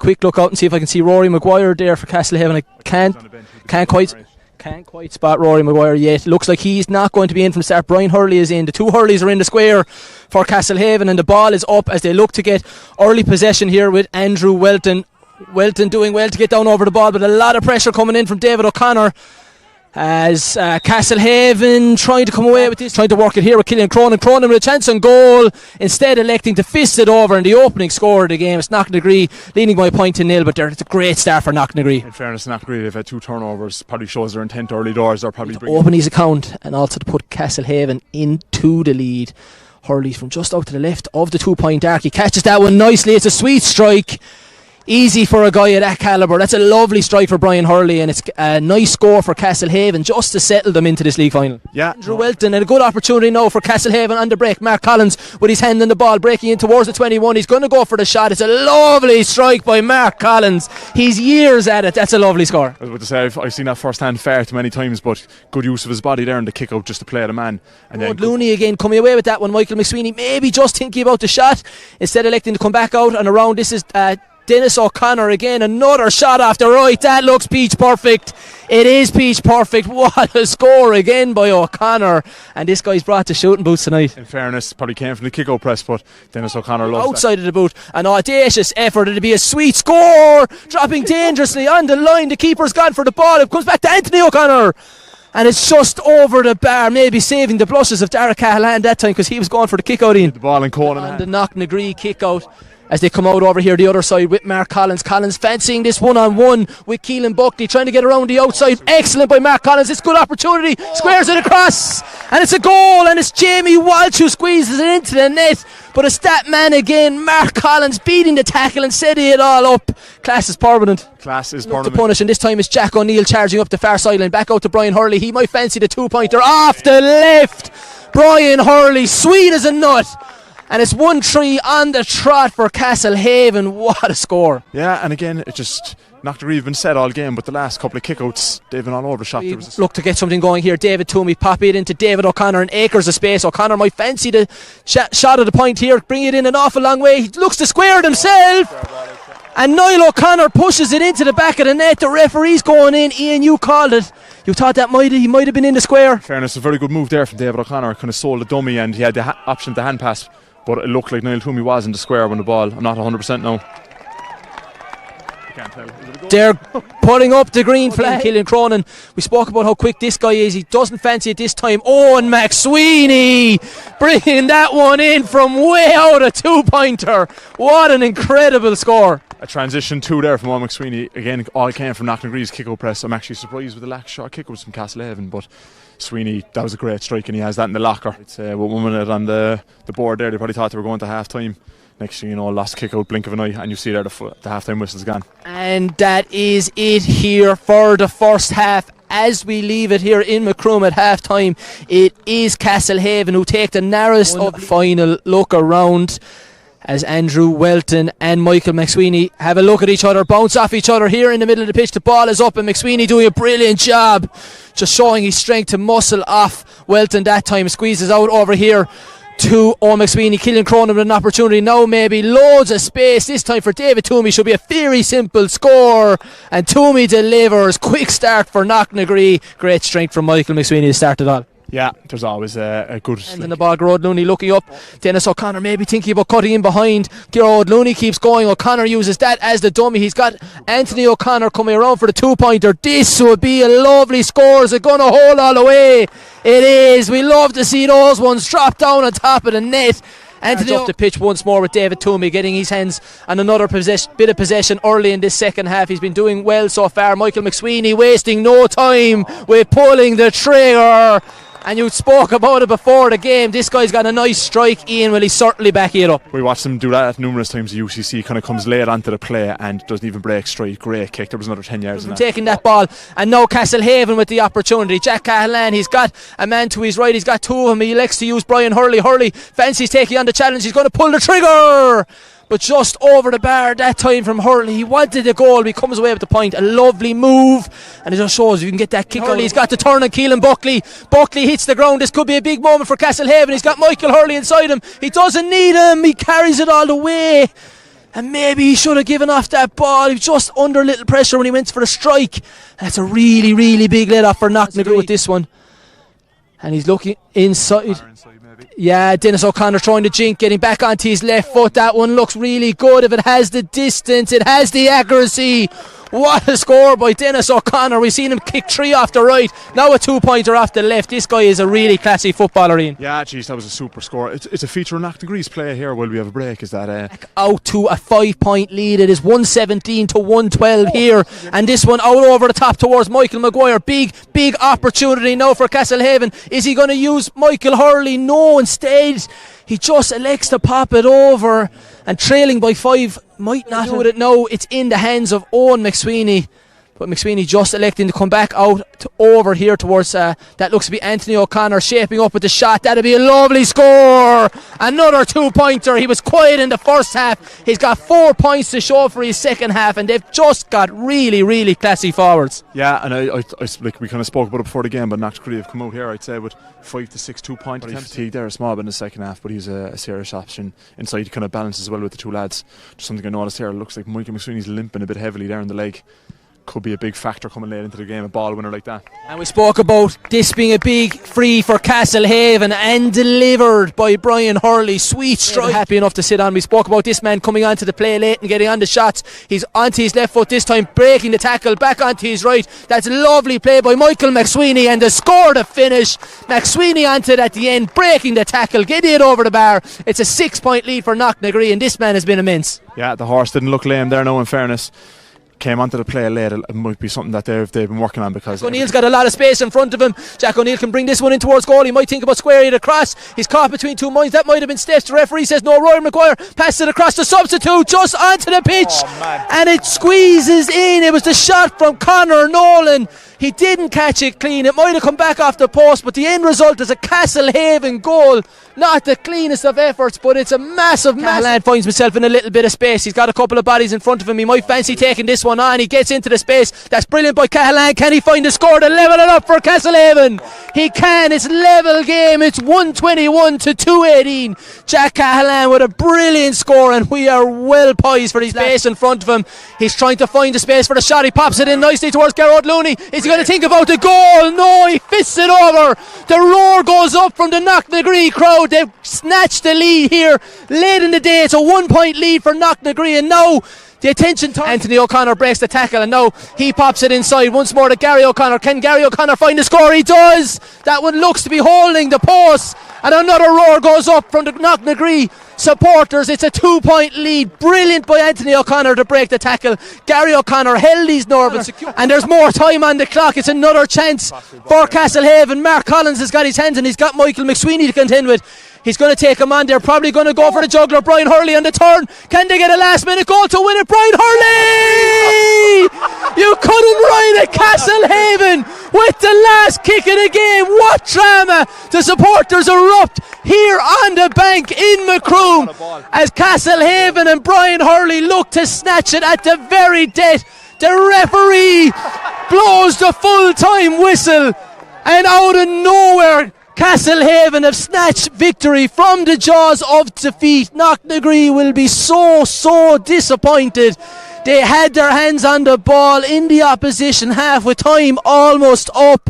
quick look out and see if I can see Rory Maguire there for Castlehaven. I can't quite spot Rory Maguire yet. Looks like he's not going to be in from start. Brian Hurley is in. The two Hurleys are in the square for Castlehaven, and the ball is up as they look to get early possession here with Andrew Welton. Welton doing well to get down over the ball, but a lot of pressure coming in from David O'Connor as Castlehaven trying to come away with this, trying to work it here with Killian Cronin. Cronin with a chance on goal, instead electing to fist it over in the opening score of the game. It's Knocknagree leading by a point to nil, but it's a great start for Knocknagree. In fairness, Knocknagree, they've had 2 turnovers, probably shows their intent early doors. They're probably open his account and also to put Castlehaven into the lead. Hurley from just out to the left of the 2-point arc. He catches that one nicely. It's a sweet strike. Easy for a guy of that calibre. That's a lovely strike for Brian Hurley, and it's a nice score for Castlehaven just to settle them into this league final. Yeah, Andrew Welton, and a good opportunity now for Castlehaven on the break. Mark Collins with his hand on the ball, breaking in towards the 21. He's going to go for the shot. It's a lovely strike by Mark Collins. He's years at it. That's a lovely score. I was about to say, I've seen that first hand far too many times, but good use of his body there and the kick out just to play the man. And then Looney again coming away with that one. Michael McSweeney maybe just thinking about the shot instead of electing to come back out and around. This is Dennis O'Connor again, another shot off the right. That looks peach perfect. It is peach perfect. What a score again by O'Connor, and this guy's brought the shooting boots tonight. In fairness, probably came from the kick out press, but Dennis O'Connor loves outside of the boot. An audacious effort. It'll be a sweet score, dropping dangerously on the line. The keeper's gone for the ball. It comes back to Anthony O'Connor, and it's just over the bar, maybe saving the blushes of Dara Cahalan that time because he was going for the kick out in. The ball in Conan and the Knocknagree kick out as they come out over here the other side with Mark Collins. Collins fancying this one-on-one with Keelan Buckley, trying to get around the outside. Excellent by Mark Collins. It's a good opportunity. Squares it across, and it's a goal, and it's Jamie Walsh who squeezes it into the net. But it's that man again, Mark Collins, beating the tackle and setting it all up. Class is permanent. Class is permanent. permanent. To punish, and this time it's Jack O'Neill charging up the far sideline. Back out to Brian Hurley. He might fancy the 2-pointer off the left. Brian Hurley, sweet as a nut. And it's 1-3 on the trot for Castlehaven. What a score. Yeah, and again, it just Knocknagree have been set all game, but the last couple of kickouts, they've been all over the shop. Look to get something going here. David Toomey pop it into David O'Connor, and acres of space. O'Connor might fancy the shot at the point here, bring it in an awful long way. He looks to square it himself, and Niall O'Connor pushes it into the back of the net. The referee's going in. Ian, you called it. You thought that he might have been in the square. In fairness, a very good move there from David O'Connor. Kind of sold the dummy, and he had the option to hand pass, but it looked like Niall Toomey was in the square when the ball. I'm not 100% now. I can't tell. They're putting up the green flag. Killian Cronin, we spoke about how quick this guy is. He doesn't fancy it this time. Owen McSweeney bringing that one in from way out, a 2-pointer. What an incredible score. A transition 2 there from Owen McSweeney. Again, all came from Knocknagree's kick-out press. I'm actually surprised with the lack of shot kick-outs from Castlehaven, but Sweeney, that was a great strike, and he has that in the locker. It's with 1 minute on the board there. They probably thought they were going to half-time. Next thing you know, lost kick out, blink of an eye, and you see there the half-time whistle's gone. And that is it here for the first half. As we leave it here in Macroom at half-time, it is Castlehaven who take the narrowest of the final look around as Andrew Welton and Michael McSweeney have a look at each other, bounce off each other here in the middle of the pitch. The ball is up, and McSweeney doing a brilliant job, just showing his strength to muscle off Welton that time. Squeezes out over here to Owen McSweeney. Killian Cronin with an opportunity now, maybe loads of space this time for David Toomey. Should be a very simple score, and Toomey delivers. Quick start for Knocknagree. Great strength from Michael McSweeney to start it all. Yeah, there's always a good... And then the ball, Gerard Looney looking up. Dennis O'Connor maybe thinking about cutting in behind. Gerard Looney keeps going. O'Connor uses that as the dummy. He's got Anthony O'Connor coming around for the 2-pointer. This would be a lovely score. Is it going to hold all the way? It is. We love to see those ones drop down on top of the net. Anthony up the pitch once more with David Toomey, getting his hands on another bit of possession early in this second half. He's been doing well so far. Michael McSweeney wasting no time with pulling the trigger. And you spoke about it before the game. This guy's got a nice strike. Ian, will he certainly back it up? We watched him do that numerous times. The UCC kind of comes late onto the play and doesn't even break straight. Great kick. There was another 10 yards in that. Taking that ball, and now Castlehaven with the opportunity. Jack Cahalan, he's got a man to his right. He's got 2 of them. He likes to use Brian Hurley. Hurley fancies taking on the challenge. He's going to pull the trigger, but just over the bar that time from Hurley. He wanted the goal, but he comes away with the point. A lovely move, and it just shows you can get that kick early. He's got the turn on Keelan Buckley. Buckley hits the ground. This could be a big moment for Castlehaven. He's got Michael Hurley inside him. He doesn't need him. He carries it all the way. And maybe he should have given off that ball. He was just under a little pressure when he went for a strike. That's a really, really big let off for Knocknagree with this one. And he's looking inside. Yeah, Dennis O'Connor trying to jink, getting back onto his left foot. That one looks really good. If it has the distance, it has the accuracy. What a score by Dennis O'Connor. We've seen him kick 3 off the right, now a 2-pointer off the left. This guy is a really classy footballer, Ian. Yeah, geez, that was a super score. It's a feature of Knocknagree's play here while we have a break, is that out to a 5-point lead. It is 117 to 112 here, and this one out over the top towards Michael Maguire. Big opportunity now for Castlehaven. Is he going to use Michael Hurley? No, instead he just elects to pop it over, and trailing by 5 might not do it now. It's in the hands of Owen McSweeney, but McSweeney just electing to come back out over here towards that looks to be Anthony O'Connor shaping up with the shot. That'll be a lovely score. Another 2-pointer. He was quiet in the first half. He's got 4 points to show for his second half, and they've just got really, really classy forwards. Yeah, and I like we kind of spoke about it before the game, but Knocknagree have come out here, I'd say, with 5 to 6 2-point attempts. There a small bit in the second half, but he's a serious option inside. He kind of balances well with the two lads. Just something I noticed here, it looks like Michael McSweeney's limping a bit heavily there in the leg. Could be a big factor coming late into the game, a ball winner like that. And we spoke about this being a big free for Castlehaven, and delivered by Brian Hurley. Sweet strike. Happy enough to sit on. We spoke about this man coming onto the play late and getting on the shots. He's onto his left foot this time, breaking the tackle, back onto his right. That's a lovely play by Michael McSweeney, and the score to finish. McSweeney onto it at the end, breaking the tackle, getting it over the bar. It's a 6-point lead for Knocknagree, and this man has been immense. Yeah, the horse didn't look lame there, no, in fairness. Came onto the play late. It might be something that they've been working on, because O'Neill's got a lot of space in front of him. Jack O'Neill can bring this one in towards goal. He might think about squaring it across. He's caught between two minds. That might have been Steph's. The referee says no. Rory Maguire passed it across the substitute just onto the pitch, and it squeezes in. It was the shot from Conor Nolan. He didn't catch it clean. It might have come back off the post, but the end result is a Castlehaven goal. Not the cleanest of efforts, but it's a massive. Callahan finds himself in a little bit of space. He's got a couple of bodies in front of him. He might fancy taking this one on. He gets into the space. That's brilliant by Callahan. Can he find the score to level it up for Castlehaven? He can. It's level game. It's 121 to 218. Jack Callahan with a brilliant score, and we are well poised for his space in front of him. He's trying to find the space for the shot. He pops it in nicely towards Garrod Looney. Is he going to think about the goal? No, he fists it over. The roar goes up from the Knocknagree crowd. They've snatched the lead here late in the day. It's a 1-point lead for Knocknagree, and now the attention turns. Anthony O'Connor breaks the tackle, and now he pops it inside once more to Gary O'Connor. Can Gary O'Connor find the score? He does. That one looks to be holding the post, and another roar goes up from the Knocknagree supporters. It's a 2-point lead. Brilliant by Anthony O'Connor to break the tackle. Gary O'Connor held his nerve and secure, and there's more time on the clock. It's another chance for Castlehaven. Mark Collins has got his hands, and he's got Michael McSweeney to contend with. He's going to take him on. They're probably going to go for the juggler. Brian Hurley on the turn. Can they get a last minute goal to win it? Brian Hurley! You couldn't ride at Castlehaven with the last kick of the game. What drama! The supporters erupt here on the bank in Macroom as Castlehaven and Brian Hurley look to snatch it at the very death. The referee blows the full-time whistle, and out of nowhere Castlehaven have snatched victory from the jaws of defeat. Knocknagree will be so disappointed. They had their hands on the ball in the opposition half with time almost up.